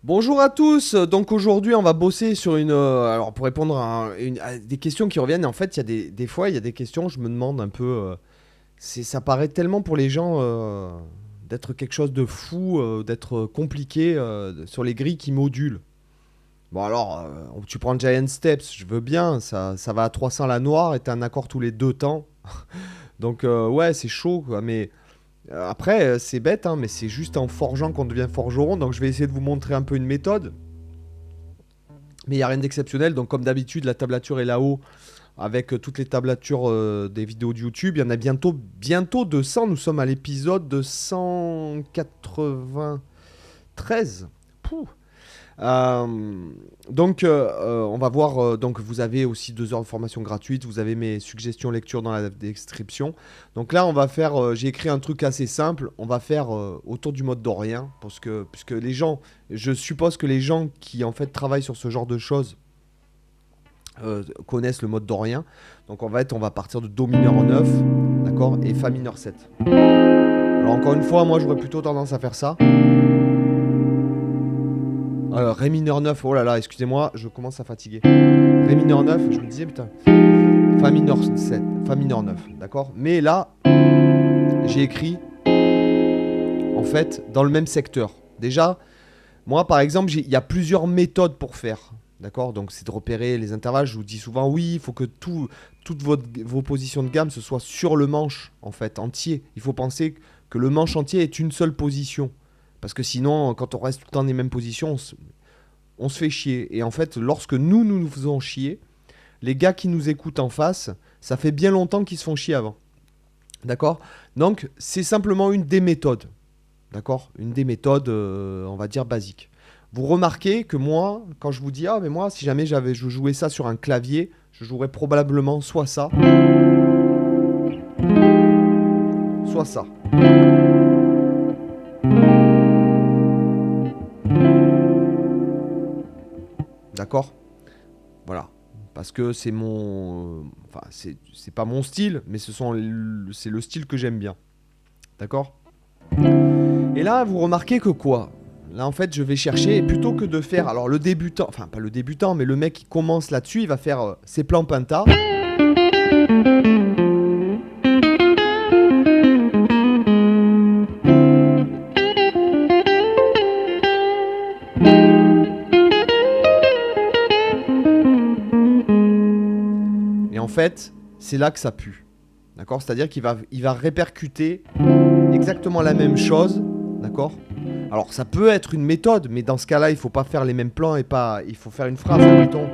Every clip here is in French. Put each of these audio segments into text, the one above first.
Bonjour à tous, donc aujourd'hui on va bosser sur alors pour répondre à des questions qui reviennent, en fait il y a des fois il y a des questions, je me demande un peu, ça paraît tellement pour les gens d'être quelque chose de fou, d'être compliqué sur les grilles qui modulent. Bon alors, tu prends Giant Steps, je veux bien, ça va à 300 la noire et t'as un accord tous les deux temps. Donc ouais c'est chaud quoi, mais après c'est bête hein, mais c'est juste en forgeant qu'on devient forgeron, donc je vais essayer de vous montrer un peu une méthode. Mais il n'y a rien d'exceptionnel. Donc, comme d'habitude, la tablature est là-haut avec toutes les tablatures des vidéos de YouTube. Il y en a bientôt 200. Nous sommes à l'épisode de 193. Pouh. On va voir. Donc, vous avez aussi 2 heures de formation gratuite. Vous avez mes suggestions lecture dans la description. Donc là, on va faire. J'ai écrit un truc assez simple. On va faire autour du mode dorien, puisque les gens, je suppose que les gens qui en fait travaillent sur ce genre de choses connaissent le mode dorien. Donc on va partir de Do mineur 9, d'accord, et Fa mineur 7. Alors encore une fois, moi j'aurais plutôt tendance à faire ça. Ré mineur 9, oh là là, excusez-moi, je commence à fatiguer. Ré mineur 9, je me disais putain. Fa mineur 7, Fa mineur 9, d'accord. Mais là, j'ai écrit, en fait, dans le même secteur. Déjà, moi par exemple, il y a plusieurs méthodes pour faire. D'accord. Donc c'est de repérer les intervalles. Je vous dis souvent, oui, il faut que toutes vos positions de gamme, ce soit sur le manche, en fait, entier. Il faut penser que le manche entier est une seule position. Parce que sinon, quand on reste tout le temps dans les mêmes positions, on se fait chier. Et en fait, lorsque nous faisons chier, les gars qui nous écoutent en face, ça fait bien longtemps qu'ils se font chier avant. D'accord. Donc, c'est simplement une des méthodes. D'accord. Une des méthodes, on va dire, basiques. Vous remarquez que moi, quand je vous dis, ah mais moi, si jamais je jouais ça sur un clavier, je jouerais probablement soit ça, soit ça. D'accord. Voilà. Parce que c'est mon... Enfin, c'est pas mon style, mais c'est le style que j'aime bien. D'accord. Et là, vous remarquez que quoi? Là, en fait, je vais chercher, plutôt que de faire... Alors, le débutant... Enfin, pas le débutant, mais le mec qui commence là-dessus, il va faire ses plans penta. Et en fait, c'est là que ça pue. D'accord. C'est-à-dire il va répercuter exactement la même chose. D'accord. Alors, ça peut être une méthode, mais dans ce cas-là, il faut pas faire les mêmes plans et pas... Il faut faire une phrase, admettons.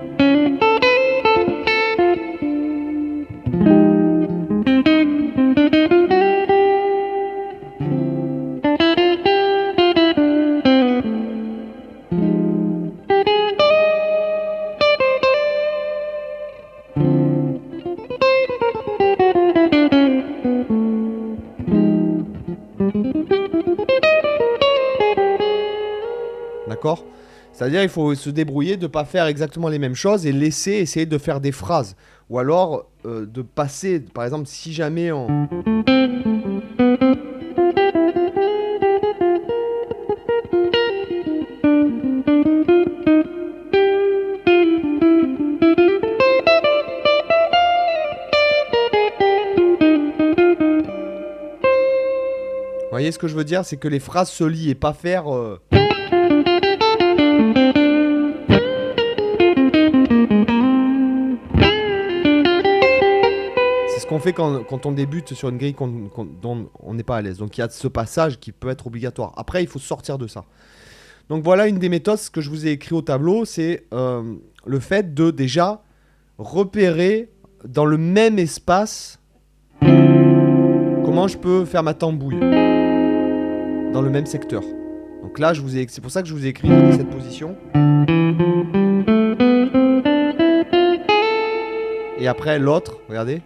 D'accord. C'est-à-dire il faut se débrouiller de ne pas faire exactement les mêmes choses et laisser essayer de faire des phrases. Ou alors de passer, par exemple, si jamais on... Vous voyez ce que je veux dire? C'est que les phrases se lient et pas faire... C'est ce qu'on fait quand on débute sur une grille dont on n'est pas à l'aise. Donc il y a ce passage qui peut être obligatoire. Après, il faut sortir de ça. Donc voilà une des méthodes, ce que je vous ai écrit au tableau, c'est le fait de déjà repérer dans le même espace comment je peux faire ma tambouille dans le même secteur. Donc là, c'est pour ça que je vous ai écrit cette position. Et après l'autre, regardez.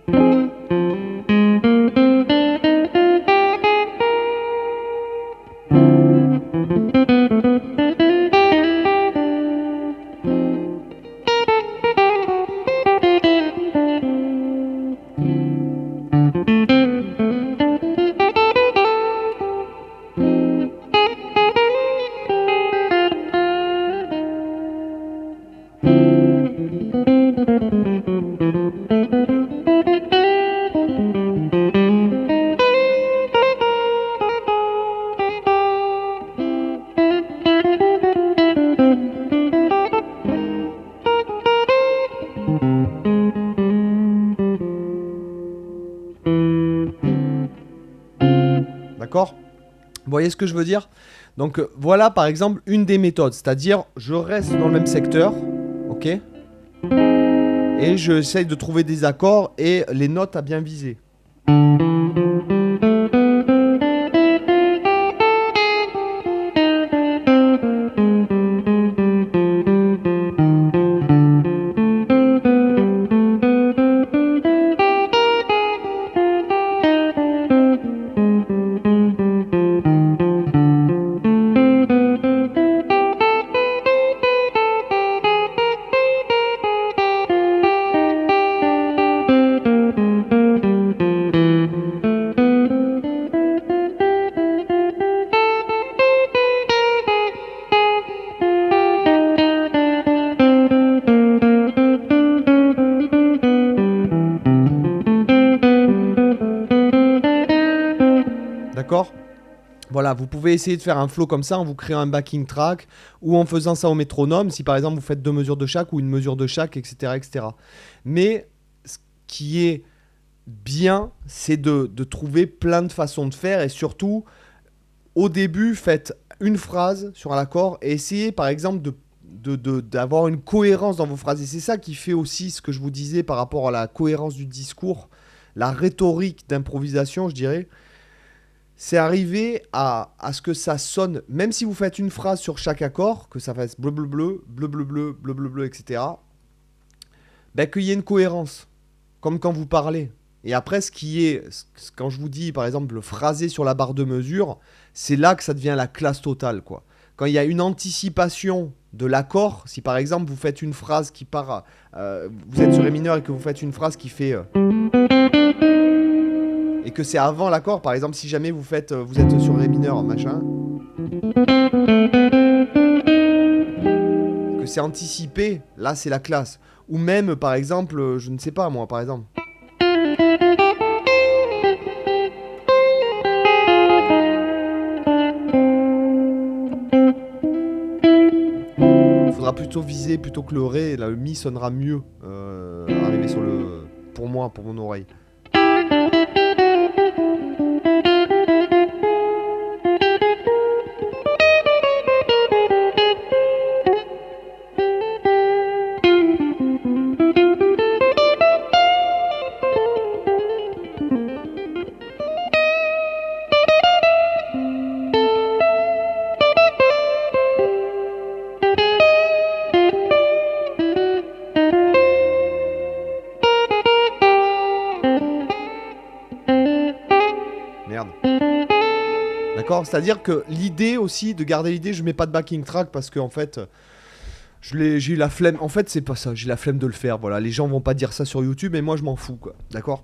Vous voyez ce que je veux dire? Donc voilà par exemple une des méthodes, c'est-à-dire je reste dans le même secteur, ok? Et j'essaye de trouver des accords et les notes à bien viser. D'accord? Voilà, vous pouvez essayer de faire un flow comme ça en vous créant un backing track ou en faisant ça au métronome, si par exemple vous faites 2 mesures de chaque ou une mesure de chaque, etc. etc. Mais ce qui est bien, c'est de trouver plein de façons de faire et surtout, au début, faites une phrase sur un accord et essayez par exemple d'avoir une cohérence dans vos phrases. Et c'est ça qui fait aussi ce que je vous disais par rapport à la cohérence du discours, la rhétorique d'improvisation, je dirais. C'est arriver à ce que ça sonne, même si vous faites une phrase sur chaque accord, que ça fasse bleu bleu bleu, bleu bleu bleu, bleu bleu bleu, etc. Ben, qu'il y ait une cohérence, comme quand vous parlez. Et après, quand je vous dis, par exemple, le phrasé sur la barre de mesure, c'est là que ça devient la classe totale, quoi. Quand il y a une anticipation de l'accord, si par exemple vous faites une phrase qui part, vous êtes sur Ré mineur et que vous faites une phrase qui fait et que c'est avant l'accord, par exemple, si jamais vous êtes sur Ré mineur, machin, que c'est anticipé, là c'est la classe. Ou même, par exemple, je ne sais pas moi, par exemple. Il faudra plutôt viser plutôt que le Ré, là, le Mi sonnera mieux arrivé sur le. Pour moi, pour mon oreille. Merde. D'accord? C'est-à-dire que l'idée aussi, de garder l'idée, je mets pas de backing track parce que en fait, j'ai eu la flemme. En fait, c'est pas ça, j'ai la flemme de le faire. Voilà, les gens vont pas dire ça sur YouTube et moi je m'en fous, quoi. D'accord?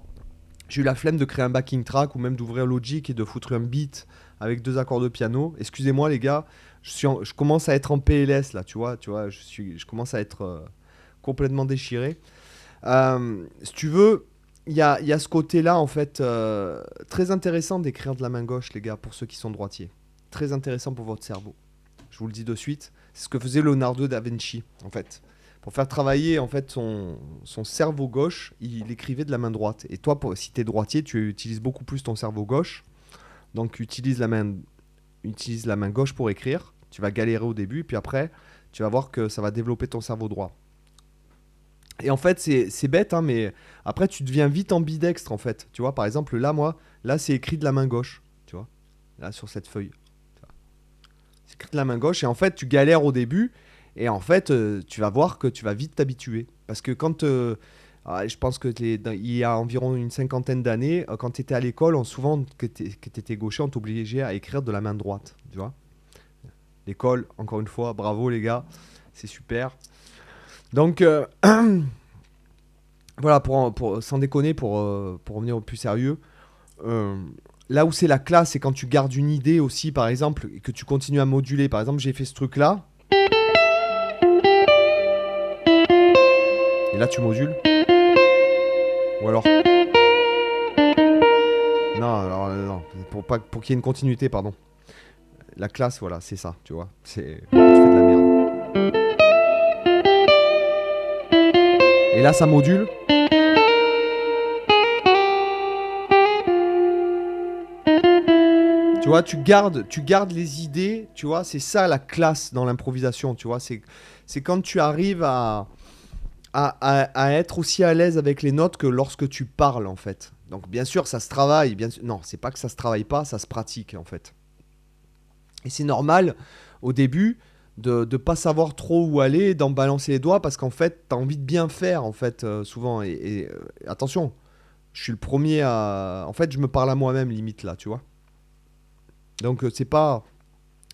J'ai eu la flemme de créer un backing track ou même d'ouvrir Logic et de foutre un beat avec 2 accords de piano. Excusez-moi les gars, je commence à être en PLS là, tu vois, je commence à être complètement déchiré. Si tu veux, il y a ce côté-là, en fait, très intéressant d'écrire de la main gauche, les gars, pour ceux qui sont droitiers. Très intéressant pour votre cerveau. Je vous le dis de suite. C'est ce que faisait Leonardo da Vinci, en fait. Pour faire travailler, en fait, son cerveau gauche, il écrivait de la main droite. Et toi, si tu es droitier, tu utilises beaucoup plus ton cerveau gauche. Donc, utilise la main gauche pour écrire. Tu vas galérer au début, puis après, tu vas voir que ça va développer ton cerveau droit. Et en fait, c'est bête, hein, mais après, tu deviens vite ambidextre, en fait. Tu vois, par exemple, là, c'est écrit de la main gauche. Tu vois, là, sur cette feuille. C'est écrit de la main gauche. Et en fait, tu galères au début. Et en fait, tu vas voir que tu vas vite t'habituer. Parce que je pense que il y a environ une cinquantaine d'années, quand tu étais à l'école, souvent que tu étais gaucher, on t'obligeait à écrire de la main droite. Tu vois, l'école, encore une fois, bravo les gars. C'est super. Donc, voilà, sans déconner, pour revenir au plus sérieux, là où c'est la classe, c'est quand tu gardes une idée aussi, par exemple, et que tu continues à moduler. Par exemple, j'ai fait ce truc-là. Et là, tu modules. Ou alors... Non, alors, non, pour qu'il y ait une continuité, pardon. La classe, voilà, c'est ça, tu vois. Tu fais de la merde. Et là, ça module. Tu vois, tu gardes les idées, tu vois, c'est ça la classe dans l'improvisation, tu vois, c'est quand tu arrives à être aussi à l'aise avec les notes que lorsque tu parles, en fait. Donc, bien sûr, ça se travaille, bien sûr. Non, c'est pas que ça se travaille pas, ça se pratique, en fait. Et c'est normal, au début, de pas savoir trop où aller, d'en balancer les doigts, parce qu'en fait, t'as envie de bien faire, en fait, souvent. Attention, je suis le premier à... En fait, je me parle à moi-même, limite, là, tu vois. Donc, c'est pas...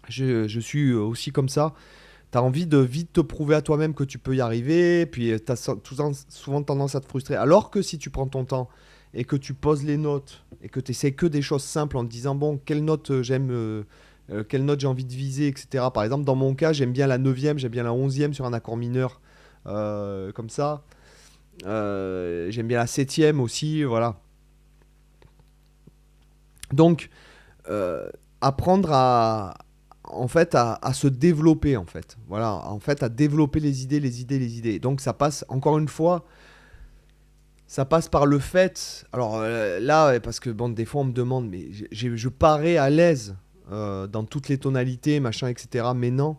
Je suis aussi comme ça. T'as envie de vite te prouver à toi-même que tu peux y arriver, puis t'as souvent tendance à te frustrer. Alors que si tu prends ton temps et que tu poses les notes et que tu essaies que des choses simples en te disant, bon, quelle note j'aime, quelle note j'ai envie de viser, etc. Par exemple, dans mon cas, j'aime bien la neuvième, j'aime bien la onzième sur un accord mineur, comme ça. J'aime bien la septième aussi, voilà. Donc, euh, apprendre en fait, à se développer, en fait. Voilà, en fait, à développer les idées, les idées, les idées. Donc, ça passe, encore une fois, ça passe par le fait. Alors là, parce que bon, des fois, on me demande, mais je parais à l'aise dans toutes les tonalités, machin, etc. Mais non.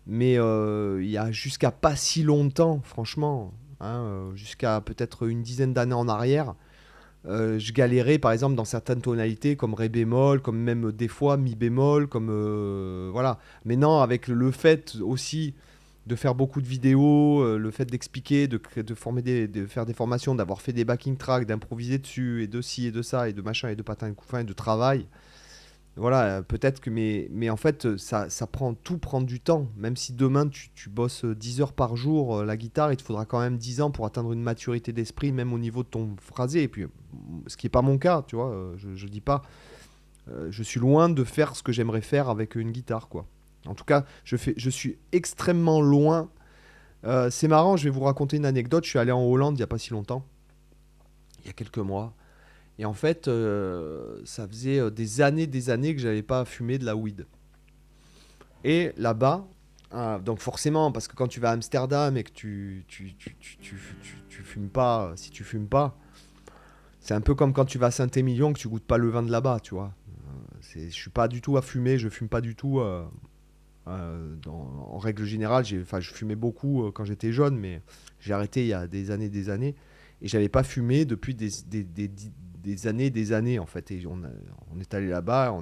Mais il y a jusqu'à pas si longtemps, franchement, hein, jusqu'à peut-être une dizaine d'années en arrière, je galérais par exemple dans certaines tonalités comme ré bémol, comme même des fois mi bémol, comme voilà. Maintenant avec le fait aussi de faire beaucoup de vidéos, le fait d'expliquer, de faire des formations, d'avoir fait des backing tracks, d'improviser dessus et de ci et de ça et de machin et de patin et de couffin et de travail. Voilà, peut-être que mais en fait ça prend tout prend du temps. Même si demain tu bosses 10 heures par jour la guitare, il te faudra quand même 10 ans pour atteindre une maturité d'esprit, même au niveau de ton phrasé. Et puis, ce qui n'est pas mon cas, tu vois, je dis pas, je suis loin de faire ce que j'aimerais faire avec une guitare, quoi. En tout cas, je suis extrêmement loin. C'est marrant, je vais vous raconter une anecdote. Je suis allé en Hollande il n'y a pas si longtemps, il y a quelques mois. Et en fait, ça faisait des années que j'avais pas fumé de la weed. Et là-bas, donc forcément, parce que quand tu vas à Amsterdam et que tu fumes pas, si tu fumes pas, c'est un peu comme quand tu vas à Saint-Émilion que tu goûtes pas le vin de là-bas, tu vois. Je suis pas du tout à fumer, je fume pas du tout. En règle générale, je fumais beaucoup quand j'étais jeune, mais j'ai arrêté il y a des années, et j'avais pas fumé depuis des années en fait. Et on est allé là-bas,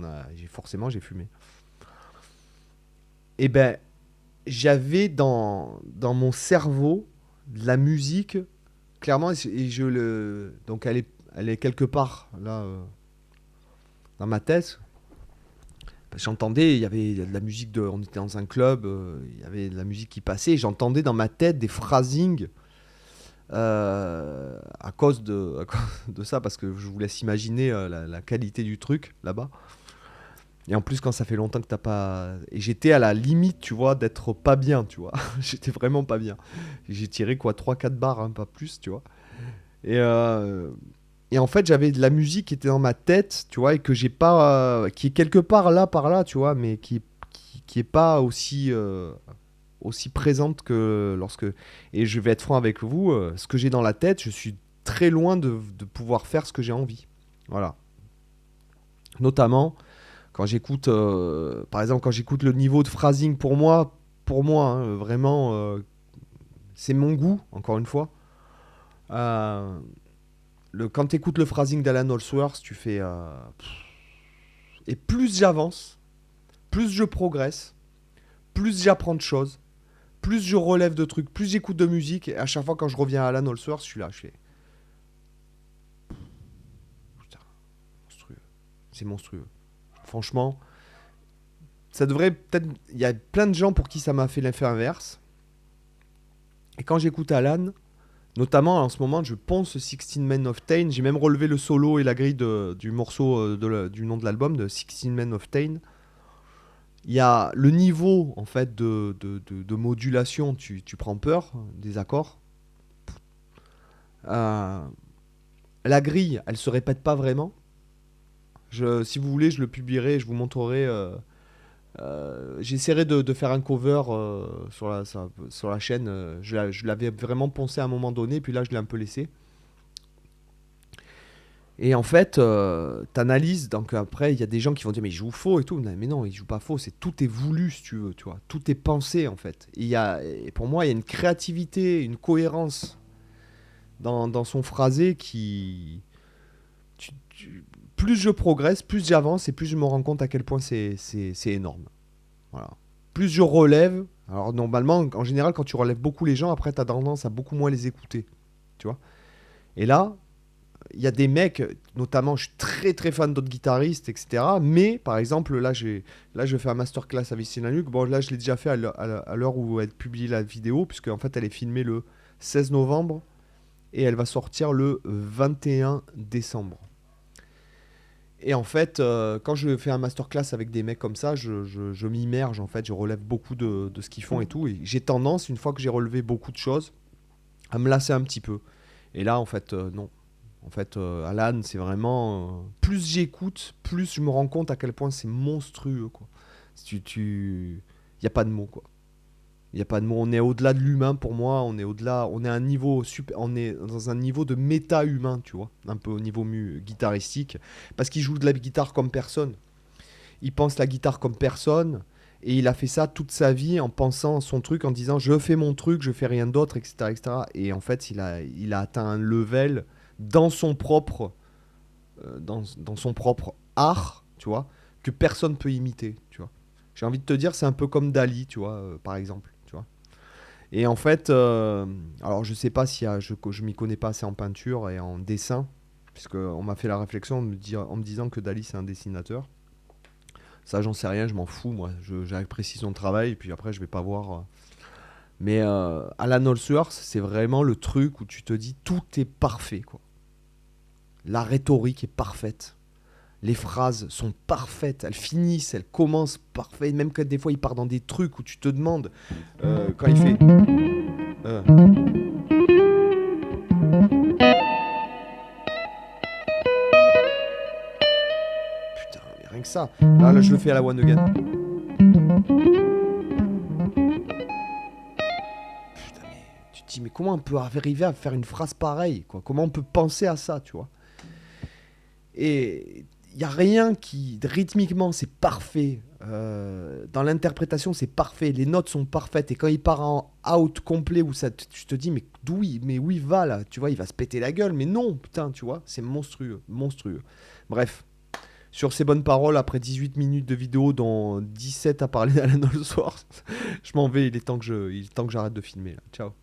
forcément j'ai fumé. Et ben, j'avais dans mon cerveau de la musique, clairement, donc elle est quelque part là dans ma tête. Parce que j'entendais, il y avait de la musique on était dans un club, il y avait de la musique qui passait, et j'entendais dans ma tête des phrasings à cause de ça, parce que je vous laisse imaginer la qualité du truc là-bas. Et en plus, quand ça fait longtemps que t'as pas. Et j'étais à la limite, tu vois, d'être pas bien, tu vois. J'étais vraiment pas bien. J'ai tiré quoi, 3 4 barres, hein, pas plus, tu vois. Et, euh, Et en fait, j'avais de la musique qui était dans ma tête, tu vois, et que j'ai pas. Qui est quelque part là, par là, tu vois, mais qui est pas aussi présente que lorsque. Et je vais être franc avec vous, ce que j'ai dans la tête, je suis très loin de pouvoir faire ce que j'ai envie. Voilà. Notamment quand j'écoute, par exemple, quand j'écoute le niveau de phrasing pour moi, hein, vraiment, c'est mon goût, encore une fois. Euh, Quand tu écoutes le phrasing d'Alan Holdsworth, tu fais. Et plus j'avance, plus je progresse, plus j'apprends de choses, plus je relève de trucs, plus j'écoute de musique. Et à chaque fois, quand je reviens à Alan Holdsworth, je suis là, je fais. Putain, monstrueux. C'est monstrueux. Franchement, ça devrait peut-être. Il y a plein de gens pour qui ça m'a fait l'effet inverse. Et quand j'écoute Alan, notamment en ce moment, je ponce 16 Men of Tain. J'ai même relevé le solo et la grille du morceau du nom de l'album, de 16 Men of Tain. Il y a le niveau en fait de modulation, tu prends peur des accords. Euh, la grille, elle se répète pas vraiment. Si vous voulez, je le publierai, je vous montrerai. J'essaierai de faire un cover sur la chaîne. Je l'avais vraiment poncé à un moment donné, puis là je l'ai un peu laissé. Et en fait, t'analyses, donc après, il y a des gens qui vont dire, mais il joue faux et tout. Mais non, il joue pas faux, tout est voulu, si tu veux, tu vois. Tout est pensé, en fait. Et pour moi, il y a une créativité, une cohérence dans son phrasé qui... plus je progresse, plus j'avance et plus je me rends compte à quel point c'est énorme. Voilà. Plus je relève, alors normalement, en général, quand tu relèves beaucoup les gens, après, t'as tendance à beaucoup moins les écouter, tu vois. Et là, il y a des mecs, notamment, je suis très très fan d'autres guitaristes, etc. Mais par exemple, là, je fais un masterclass avec Sina Luke. Bon, là, je l'ai déjà fait à l'heure où elle publie la vidéo, puisque en fait, elle est filmée le 16 novembre et elle va sortir le 21 décembre. Et en fait, quand je fais un masterclass avec des mecs comme ça, je m'immerge, en fait, je relève beaucoup de ce qu'ils font et tout. Et j'ai tendance, une fois que j'ai relevé beaucoup de choses, à me lasser un petit peu. Et là, en fait, non. En fait, Alan, c'est vraiment... plus j'écoute, plus je me rends compte à quel point c'est monstrueux, quoi. Il n'y a pas de mots, quoi. Il n'y a pas de mots. On est au-delà de l'humain, pour moi. On est au-delà... On est, un niveau super, on est dans un niveau de méta-humain, tu vois. Un peu au niveau guitaristique. Parce qu'il joue de la guitare comme personne. Il pense la guitare comme personne. Et il a fait ça toute sa vie en pensant son truc, en disant je fais mon truc, je fais rien d'autre, etc., etc. Et en fait, il a atteint un level dans son propre, dans son propre art, tu vois, que personne peut imiter, tu vois. J'ai envie de te dire, c'est un peu comme Dali, tu vois, par exemple, tu vois. Et en fait, alors je sais pas si je m'y connais pas assez en peinture et en dessin, puisque on m'a fait la réflexion en me disant que Dali c'est un dessinateur. Ça, j'en sais rien, je m'en fous, moi. J'apprécie son travail, et puis après, je vais pas voir. Mais Alan Allsworth, c'est vraiment le truc où tu te dis tout est parfait, quoi. La rhétorique est parfaite. Les phrases sont parfaites, elles finissent, elles commencent parfaites. Même que des fois, il part dans des trucs où tu te demandes quand il fait. euh, Putain, mais rien que ça. Là, je le fais à la one again. Putain, mais tu te dis, mais comment on peut arriver à faire une phrase pareille, quoi? Comment on peut penser à ça, tu vois? Et il n'y a rien qui, rythmiquement, c'est parfait. Dans l'interprétation, c'est parfait. Les notes sont parfaites. Et quand il part en out complet, où ça, tu te dis, mais où il va là? Tu vois, il va se péter la gueule. Mais non, putain, tu vois, c'est monstrueux. Monstrueux. Bref, sur ces bonnes paroles, après 18 minutes de vidéo, dont 17 à parler d'Alan Allsworth, je m'en vais. Il est temps que j'arrête de filmer là. Ciao.